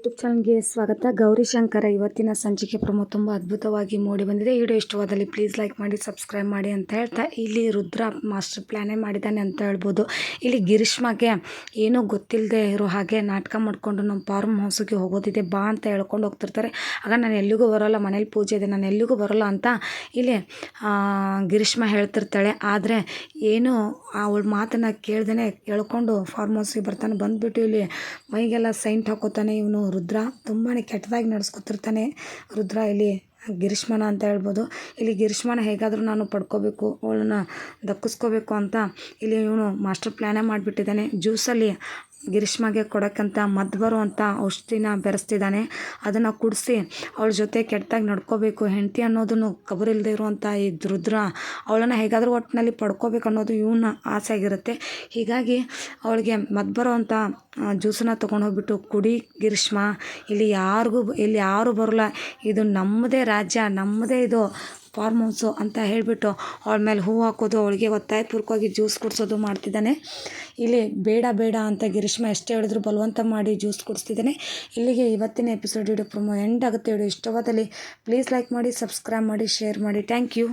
YouTube ಚಾನಲ್ಗೆ ಸ್ವಾಗತ. ಗೌರಿಶಂಕರ ಇವತ್ತಿನ ಸಂಚಿಕೆ ಪ್ರೊಮೋ ತುಂಬ ಅದ್ಭುತವಾಗಿ ಮೂಡಿ ಬಂದಿದೆ. ಈ ವಿಡಿಯೋ ಇಷ್ಟವಾದಲ್ಲಿ ಪ್ಲೀಸ್ ಲೈಕ್ ಮಾಡಿ, ಸಬ್ಸ್ಕ್ರೈಬ್ ಮಾಡಿ ಅಂತ ಹೇಳ್ತಾ, ಇಲ್ಲಿ ರುದ್ರ ಮಾಸ್ಟರ್ ಪ್ಲ್ಯಾನೇ ಮಾಡಿದ್ದಾನೆ ಅಂತ ಹೇಳ್ಬೋದು. ಇಲ್ಲಿ ಗಿರೀಶ್ಮಗೆ ಏನೂ ಗೊತ್ತಿಲ್ಲದೆ ಇರೋ ಹಾಗೆ ನಾಟಕ ಮಾಡಿಕೊಂಡು ನಮ್ಮ ಫಾರ್ಮ್ ಹೌಸಿಗೆ ಹೋಗೋದಿದೆ ಬಾ ಅಂತ ಹೇಳ್ಕೊಂಡು ಹೋಗ್ತಿರ್ತಾರೆ. ಆಗ ನಾನು ಎಲ್ಲಿಗೂ ಬರೋಲ್ಲ, ಮನೇಲಿ ಪೂಜೆ ಇದೆ, ನಾನು ಎಲ್ಲಿಗೂ ಬರೋಲ್ಲ ಅಂತ ಇಲ್ಲಿ ಗಿರೀಶ್ಮ ಹೇಳ್ತಿರ್ತಾಳೆ. ಆದರೆ ಏನು ಅವಳ ಮಾತನ್ನು ಕೇಳ್ದೇ ಹೇಳ್ಕೊಂಡು ಫಾರ್ಮ್ ಹೌಸಿಗೆ ಬರ್ತಾನೆ. ಬಂದುಬಿಟ್ಟು ಇಲ್ಲಿ ಮೈಗೆಲ್ಲ ಸೈಂಟ್ ಹಾಕೋತಾನೆ. ಇವನು ರುದ್ರ ತುಂಬಾ ಕೆಟ್ಟದಾಗಿ ನಡೆಸ್ಕೊತಿರ್ತಾನೆ. ರುದ್ರ ಇಲ್ಲಿ ಗಿರೀಶ್ಮನ ಅಂತ ಹೇಳ್ಬೋದು. ಇಲ್ಲಿ ಗಿರೀಶ್ಮನ ಹೇಗಾದರೂ ನಾನು ಪಡ್ಕೋಬೇಕು, ಅವಳನ್ನ ದಕ್ಕಿಸ್ಕೋಬೇಕು ಅಂತ ಇಲ್ಲಿ ಇವನು ಮಾಸ್ಟರ್ ಪ್ಲ್ಯಾನೇ ಮಾಡಿಬಿಟ್ಟಿದ್ದಾನೆ. ಜ್ಯೂಸಲ್ಲಿ ಗಿರೀಶ್ಮಗೆ ಕೊಡೋಕ್ಕಂತ ಮದ್ದು ಬರುವಂಥ ಔಷಧಿನ ಬೆರೆಸ್ತಿದ್ದಾನೆ. ಅದನ್ನು ಕುಡಿಸಿ ಅವಳ ಜೊತೆ ಕೆಟ್ಟದಾಗಿ ನಡ್ಕೋಬೇಕು, ಹೆಂಡತಿ ಅನ್ನೋದನ್ನು ಕಬರಿಲ್ಲದೆ ಇರುವಂಥ ಈ ರುದ್ರ ಅವಳನ್ನು ಹೇಗಾದರೂ ಒಟ್ಟಿನಲ್ಲಿ ಪಡ್ಕೋಬೇಕು ಅನ್ನೋದು ಇವನ ಆಸೆ ಆಗಿರುತ್ತೆ. ಹೀಗಾಗಿ ಅವಳಿಗೆ ಮದ್ದು ಬರೋವಂಥ ಜ್ಯೂಸನ್ನು ತೊಗೊಂಡು ಹೋಗ್ಬಿಟ್ಟು ಕುಡಿ ಗಿರೀಶ್ಮ, ಇಲ್ಲಿ ಯಾರೂ ಬರೋಲ್ಲ, ಇದು ನಮ್ಮದೇ ರಾಜ್ಯ, ನಮ್ಮದೇ ಇದು ಫಾರ್ಮ್ ಹೌಸು ಅಂತ ಹೇಳಿಬಿಟ್ಟು ಅವಳ ಮೇಲೆ ಹೂವು ಹಾಕೋದು, ಅವಳಿಗೆ ಒತ್ತಾಯಪೂರ್ವಕವಾಗಿ ಜ್ಯೂಸ್ ಕುಡಿಸೋದು ಮಾಡ್ತಿದ್ದಾನೆ. ಇಲ್ಲಿ ಬೇಡ ಬೇಡ ಅಂತ ಗಿರೀಶ್ಮ ಎಷ್ಟೇ ಹೇಳಿದ್ರು ಬಲವಂತ ಮಾಡಿ ಜ್ಯೂಸ್ ಕುಡಿಸ್ತಿದ್ದಾನೆ. ಇಲ್ಲಿಗೆ ಇವತ್ತಿನ ಎಪಿಸೋಡ್ ವಿಡಿಯೋ ಪ್ರೊಮೋ ಎಂಡ್ ಆಗುತ್ತೆ. ವಿಡಿಯೋ ಇಷ್ಟವಾದಲ್ಲಿ ಪ್ಲೀಸ್ ಲೈಕ್ ಮಾಡಿ, ಸಬ್ಸ್ಕ್ರೈಬ್ ಮಾಡಿ, ಶೇರ್ ಮಾಡಿ. Thank you.